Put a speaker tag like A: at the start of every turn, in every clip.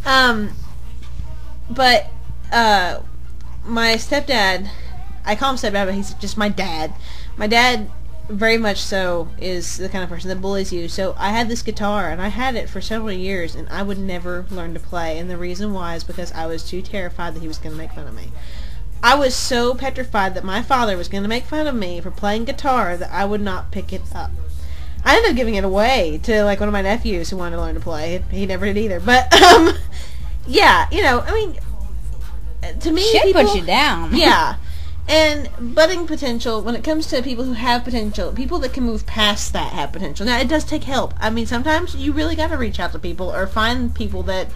A: But my stepdad, I call him stepdad, but he's just my dad. My dad, very much so, is the kind of person that bullies you. So I had this guitar, and I had it for several years, and I would never learn to play. And the reason why is because I was too terrified that he was going to make fun of me. I was so petrified that my father was going to make fun of me for playing guitar that I would not pick it up. I ended up giving it away to, like, one of my nephews who wanted to learn to play. He never did either. But, yeah, you know, I mean, to me,
B: shit
A: people...
B: puts you down.
A: Yeah. And budding potential, when it comes to people who have potential, people that can move past that have potential. Now, it does take help. I mean, sometimes you really got to reach out to people or find people that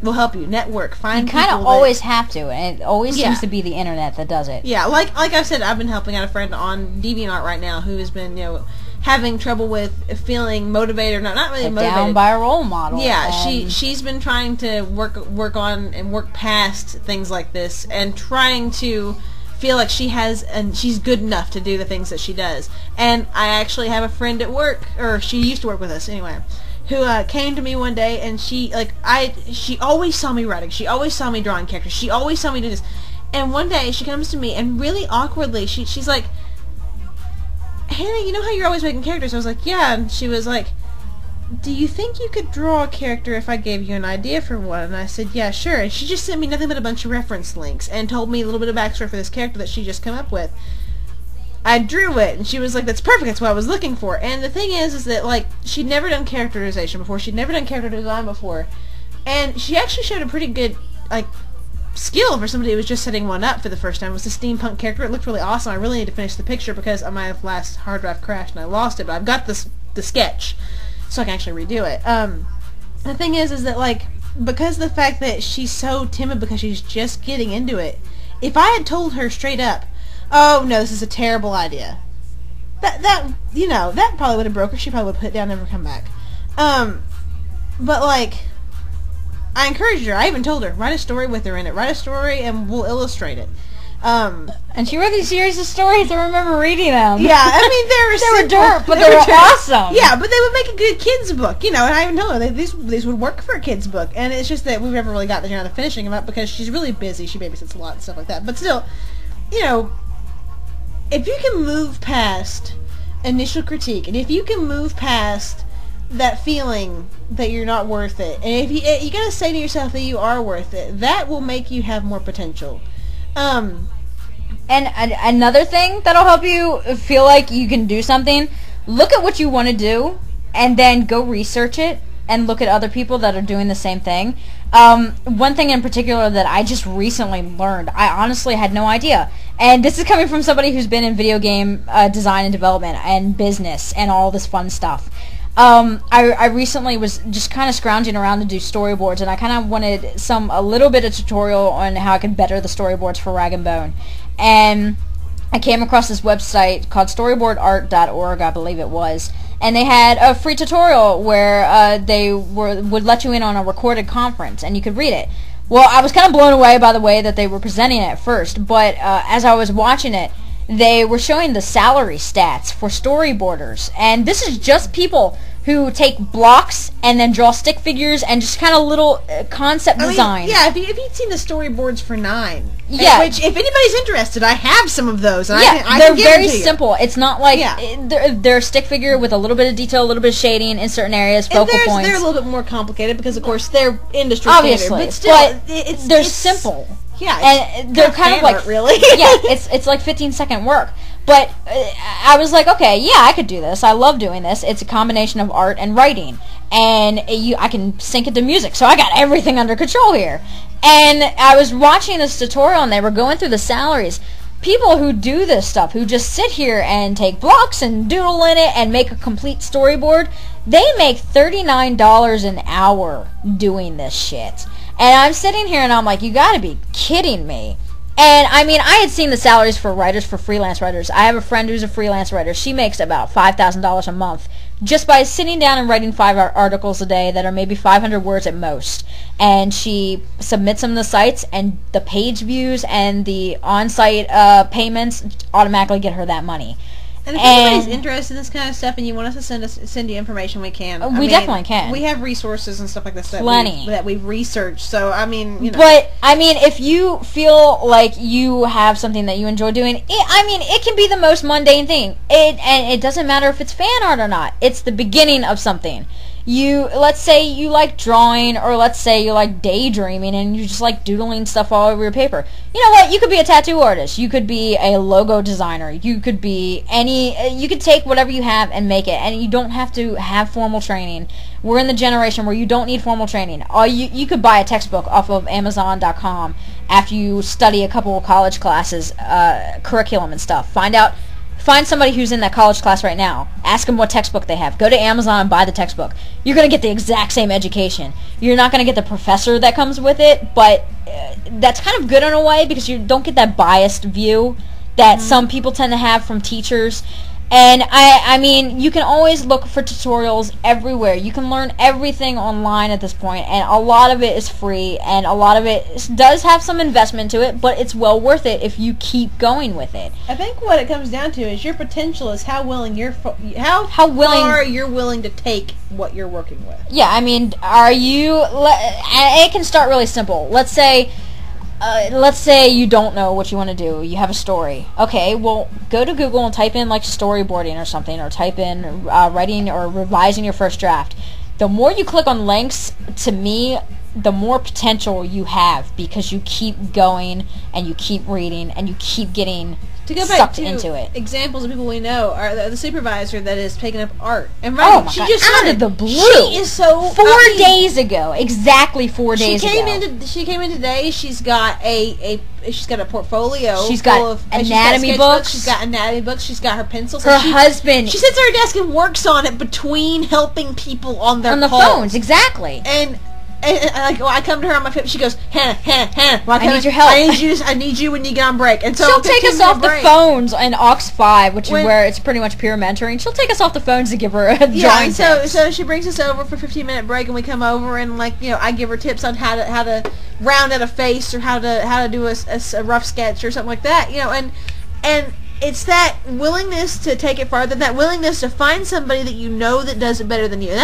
A: will help you. Network. Find people. You kind of
B: always have to, and it always seems to be the internet that does it.
A: Yeah, like I've said, I've been helping out a friend on DeviantArt right now who has been, you know, having trouble with feeling motivated, or not really motivated.
B: Down by a role model.
A: Yeah, she's been trying to work on and work past things like this, and trying to feel like she has, and she's good enough to do the things that she does. And I actually have a friend at work, or she used to work with us anyway, who came to me one day, and she always saw me writing, she always saw me drawing characters, she always saw me do this. And one day she comes to me, and really awkwardly she's like, "Hannah, you know how you're always making characters?" I was like, "Yeah." And she was like, "Do you think you could draw a character if I gave you an idea for one?" And I said, "Yeah, sure." And she just sent me nothing but a bunch of reference links and told me a little bit of backstory for this character that she just come up with. I drew it, and she was like, "That's perfect, that's what I was looking for." And the thing is that, like, she'd never done characterization before, she'd never done character design before, and she actually showed a pretty good, like, skill for somebody who was just setting one up for the first time. It was a steampunk character. It looked really awesome. I really need to finish the picture because my last hard drive crashed and I lost it, but I've got the sketch, so I can actually redo it. The thing is that, like, because of the fact that she's so timid because she's just getting into it, if I had told her straight up, "Oh, no, this is a terrible idea," that you know, that probably would have broke her. She probably would have put it down and never come back. But, like, I encouraged her. I even told her, write a story with her in it. Write a story and we'll illustrate it.
B: And she wrote these series of stories. I remember reading them.
A: Yeah, I mean, they were
B: dirt, but they were awesome.
A: Yeah, but they would make a good kid's book, you know, and I even told her these would work for a kid's book. And it's just that we've never really gotten around to finishing them up because she's really busy. She babysits a lot and stuff like that. But still, you know, if you can move past initial critique, and if you can move past that feeling that you're not worth it, and if you gotta say to yourself that you are worth it, that will make you have more potential.
B: And another thing that'll help you feel like you can do something, look at what you want to do, and then go research it, and look at other people that are doing the same thing. One thing in particular that I just recently learned, I honestly had no idea, and this is coming from somebody who's been in video game design and development and business and all this fun stuff. I recently was just kind of scrounging around to do storyboards, and I kind of wanted a little bit of tutorial on how I could better the storyboards for RagNBone. And I came across this website called storyboardart.org, I believe it was, and they had a free tutorial where they would let you in on a recorded conference, and you could read it. Well, I was kind of blown away by the way that they were presenting it at first, but as I was watching it, they were showing the salary stats for storyboarders, and this is just people who take blocks and then draw stick figures and just kind of little concept design.
A: Yeah, if you'd seen the storyboards for 9,
B: yeah,
A: which if anybody's interested, I have some of those. And
B: yeah,
A: I
B: they're
A: can
B: very simple. It's not like they're a stick figure with a little bit of detail, a little bit of shading in certain areas, focal points.
A: They're a little bit more complicated because, of course, they're industry
B: obviously,
A: standard, but still,
B: they're simple.
A: Yeah,
B: and they're kind of like
A: really.
B: Yeah, it's like 15-second work. But I was like, okay, yeah, I could do this. I love doing this. It's a combination of art and writing, and I can sync it to music, so I got everything under control here. And I was watching this tutorial, and they were going through the salaries. People who do this stuff, who just sit here and take blocks and doodle in it and make a complete storyboard, they make $39 an hour doing this shit. And I'm sitting here and I'm like, you gotta be kidding me. And I mean, I had seen the salaries for writers, for freelance writers. I have a friend who's a freelance writer. She makes about $5,000 a month just by sitting down and writing 5 articles a day that are maybe 500 words at most. And she submits them to the sites, and the page views and the on-site payments automatically get her that money.
A: And if anybody's interested in this kind of stuff and you want us to send you information, we can.
B: We definitely can.
A: We have resources and stuff like this
B: Plenty.
A: that we've researched. So, I mean, you know.
B: But, I mean, if you feel like you have something that you enjoy doing, it can be the most mundane thing. And it doesn't matter if it's fan art or not. It's the beginning of something. Let's say you like drawing, or let's say you like daydreaming and you just like doodling stuff all over your paper. You know what? You could be a tattoo artist. You could be a logo designer. You could be you could take whatever you have and make it, and you don't have to have formal training. We're in the generation where you don't need formal training. You could buy a textbook off of Amazon.com after you study a couple of college classes, curriculum and stuff. Find somebody who's in that college class right now. Ask them what textbook they have. Go to Amazon and buy the textbook. You're going to get the exact same education. You're not going to get the professor that comes with it, but that's kind of good in a way because you don't get that biased view that some people tend to have from teachers. And I mean, you can always look for tutorials everywhere. You can learn everything online at this point, and a lot of it is free, and a lot of it does have some investment to it, but it's well worth it if you keep going with it.
A: I think what it comes down to is your potential is how far you're willing to take what you're working with.
B: Yeah, I mean, it can start really simple. Let's say you don't know what you want to do. You have a story. Okay, well, go to Google and type in like storyboarding or something, or type in writing or revising your first draft. The more you click on links, to me, the more potential you have because you keep going and you keep reading and you keep getting sucked into it.
A: Examples of people we know are the supervisor that is taking up art and
B: writing.
A: Oh my God,
B: just out of the blue.
A: She is so
B: 4 days ago, exactly 4 days ago.
A: She came in today. She's got a portfolio.
B: She's got anatomy books.
A: She's got anatomy books. She's got her pencils.
B: Her husband.
A: She sits at her desk and works on it between helping people on their
B: phones. Exactly.
A: And I come to her on my phone. She goes, Hannah.
B: I need your help.
A: I need you when you get on break. And so
B: she'll take us off the phones in Aux 5, which is where it's pretty much peer mentoring. She'll take us off the phones to give her a drawing tips.
A: So she brings us over for a 15-minute break, and we come over and I give her tips on how to round out a face or how to do a rough sketch or something like that. And it's that willingness to take it farther, that willingness to find somebody that you know that does it better than you.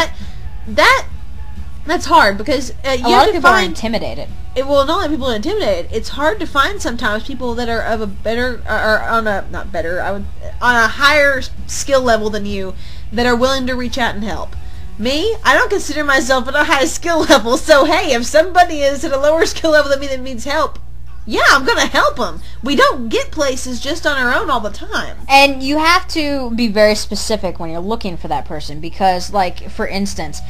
A: That's hard because
B: a lot of people are intimidated.
A: Not only people are intimidated, it's hard to find sometimes people that are of on a higher skill level than you that are willing to reach out and help. Me, I don't consider myself at a high skill level, so hey, if somebody is at a lower skill level than me that needs help, yeah, I'm going to help them. We don't get places just on our own all the time.
B: And you have to be very specific when you're looking for that person because, like, for instance,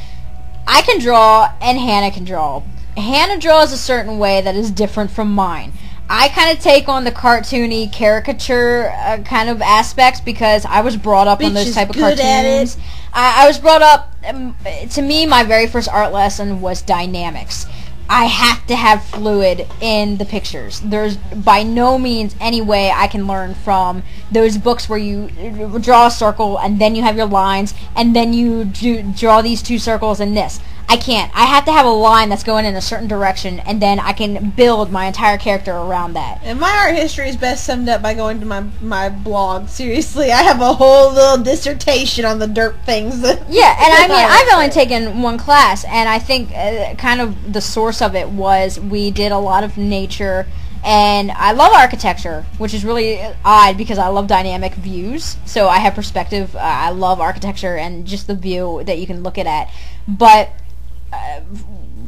B: I can draw and Hannah can draw. Hannah draws a certain way that is different from mine. I kind of take on the cartoony caricature kind of aspects because I was brought up on those type of cartoons. I was brought up, to me, my very first art lesson was dynamics. I have to have fluid in the pictures. There's by no means any way I can learn from those books where you draw a circle and then you have your lines and then you draw these two circles and this. I can't. I have to have a line that's going in a certain direction and then I can build my entire character around that.
A: And my art history is best summed up by going to my blog. Seriously, I have a whole little dissertation on the derp things.
B: Yeah, and I mean, I've only taken one class, and I think kind of the source of it was we did a lot of nature, and I love architecture, which is really odd because I love dynamic views, so I have perspective. I love architecture and just the view that you can look at. But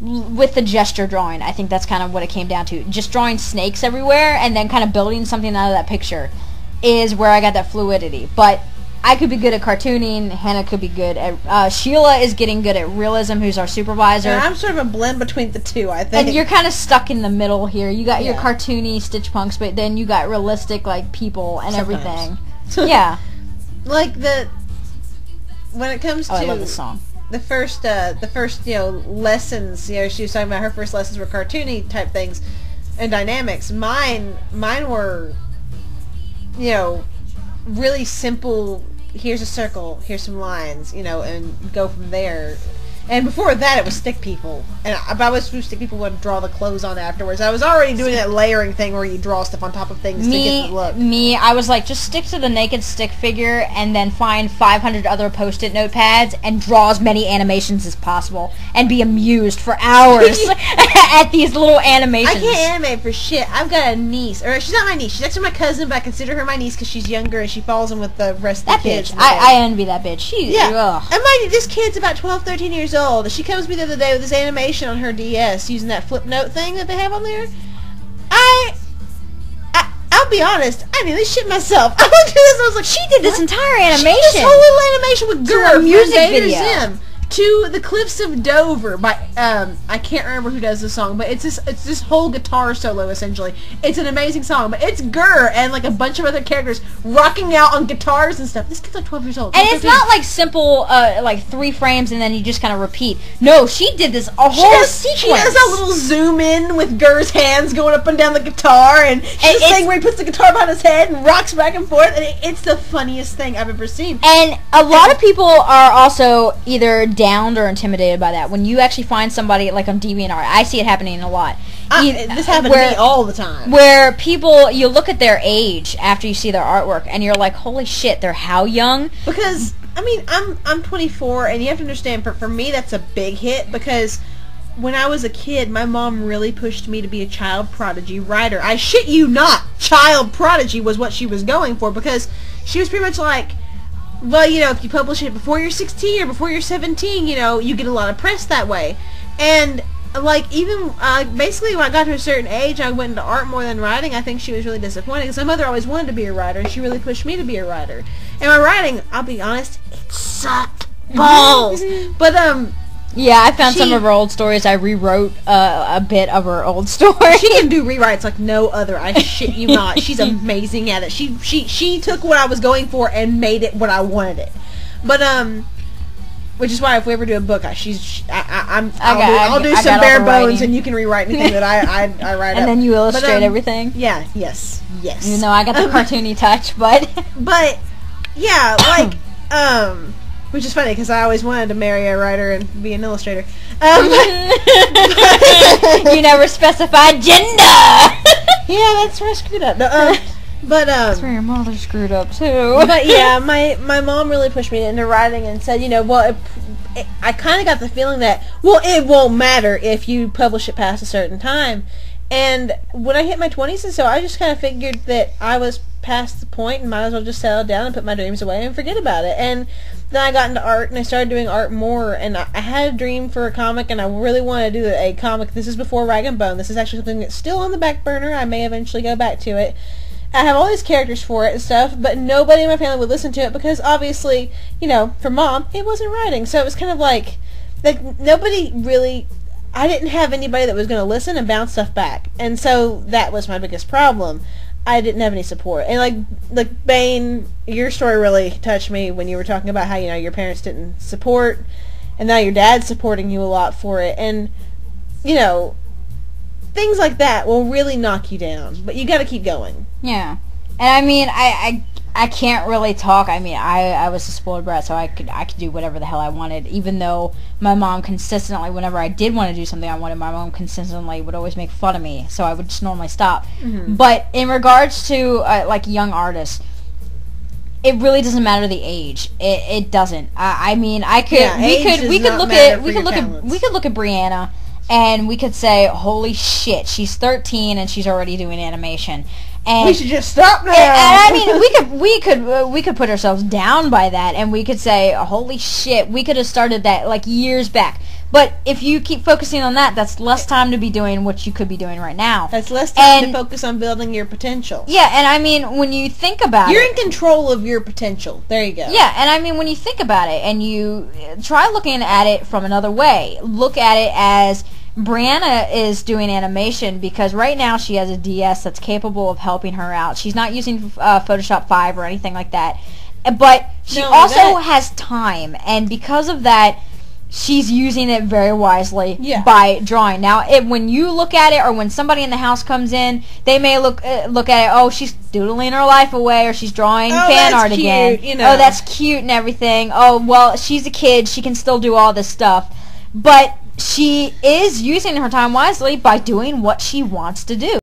B: with the gesture drawing, I think that's kind of what it came down to. Just drawing snakes everywhere and then kind of building something out of that picture is where I got that fluidity. But I could be good at cartooning. Hannah could be good at... Sheila is getting good at realism, who's our supervisor.
A: And I'm sort of a blend between the two, I think.
B: And you're kind of stuck in the middle here. You got your cartoony stitch punks, but then you got realistic, like, people and everything. Yeah.
A: Like, when it comes to...
B: I love this song.
A: The first, lessons, she was talking about her first lessons were cartoony type things and dynamics. Mine were, really simple, here's a circle, here's some lines, and go from there. And before that, it was stick people. And I was through stick people would draw the clothes on afterwards. I was already doing that layering thing where you draw stuff on top of things to get the look.
B: I was like, just stick to the naked stick figure and then find 500 other Post-it notepads and draw as many animations as possible and be amused for hours at these little animations.
A: I can't animate for shit. I've got a niece. Or she's not my niece. She's actually my cousin, but I consider her my niece because she's younger and she falls in with the rest of the kids.
B: Bitch. I envy that bitch.
A: And mind you, this kid's about 12, 13 years old. She comes to me the other day with this animation on her DS using that flip note thing that they have on there. I'll be honest, I nearly shit myself. I looked at this and I was like,
B: she did this entire animation.
A: She did this whole little animation with
B: to a music video.
A: To the Cliffs of Dover by I can't remember who does the song, but it's this whole guitar solo essentially. It's an amazing song, but it's Gurr and like a bunch of other characters rocking out on guitars and stuff. This kid's like 12 years old.
B: And it's not like simple like 3 frames and then you just kind of repeat. No, she did this whole sequence.
A: She does a little zoom in with Gurr's hands going up and down the guitar, and she's thing where he puts the guitar behind his head and rocks back and forth, and it's the funniest thing I've ever seen.
B: And a lot of people are also either downed or intimidated by that. When you actually find somebody like on DeviantArt, I see it happening a lot.
A: This happens to me all the time.
B: Where people, you look at their age after you see their artwork, and you're like, holy shit, they're how young?
A: Because I mean, I'm 24, and you have to understand, for me, that's a big hit because when I was a kid, my mom really pushed me to be a child prodigy writer. I shit you not, child prodigy was what she was going for because she was pretty much like, well, you know, if you publish it before you're 16 or before you're 17, you know, you get a lot of press that way. And, like, even, basically when I got to a certain age, I went into art more than writing. I think she was really disappointed because my mother always wanted to be a writer, and she really pushed me to be a writer. And my writing, I'll be honest, it sucked balls. But,
B: yeah, I found some of her old stories. I rewrote a bit of her old story.
A: She can do rewrites like no other. I shit you not. She's amazing at it. She took what I was going for and made it what I wanted it. But which is why if we ever do a book, I'll do some bare bones, and you can rewrite anything that I write.
B: And then you illustrate everything.
A: Yeah. Yes.
B: Even though I got the cartoony touch, but
A: yeah, like which is funny because I always wanted to marry a writer and be an illustrator.
B: You never specified gender.
A: Yeah, that's where I screwed up. No, but
B: that's where your mother screwed up too.
A: But yeah, my mom really pushed me into writing and said, you know, well, I kind of got the feeling that, well, it won't matter if you publish it past a certain time. And when I hit my 20s and so, I just kind of figured that I was past the point and might as well just settle down and put my dreams away and forget about it. And then I got into art and I started doing art more, and I had a dream for a comic, and I really wanted to do a comic. This is before RagNBone. This is actually something that's still on the back burner. I may eventually go back to it. I have all these characters for it and stuff, but nobody in my family would listen to it because obviously, you know, for Mom, it wasn't writing. So it was kind of like nobody really, I didn't have anybody that was going to listen and bounce stuff back. And so that was my biggest problem. I didn't have any support. And like Bane, your story really touched me when you were talking about how, you know, your parents didn't support, and now your dad's supporting you a lot for it. And, you know, things like that will really knock you down, but you got to keep going.
B: Yeah. And I mean, I can't really talk. I mean, I was a spoiled brat, so I could do whatever the hell I wanted, even though my mom consistently, whenever I did want to do something I wanted, my mom consistently would always make fun of me, so I would just normally stop. Mm-hmm. But in regards to like young artists, it really doesn't matter the age. It doesn't. I mean, we could look at Brianna, and we could say, holy shit, she's 13 and she's already doing animation. And
A: we should just stop now.
B: And I mean, we could put ourselves down by that, and we could say, holy shit, we could have started that like years back. But if you keep focusing on that, that's less time to be doing what you could be doing right now.
A: That's less time to focus on building your potential.
B: Yeah, and I mean, when you think about
A: it, you're in control of your potential. There you go.
B: Yeah, and I mean, when you think about it, and you try looking at it from another way, look at it as Brianna is doing animation because right now she has a DS that's capable of helping her out. She's not using Photoshop 5 or anything like that, but she also has time, and because of that, she's using it very wisely by drawing. Now, when you look at it, or when somebody in the house comes in, they may look at it, oh, she's doodling her life away, or she's drawing fan art again.
A: You know.
B: Oh, that's cute and everything. Oh, well, she's a kid. She can still do all this stuff. but she is using her time wisely by doing what she wants to do.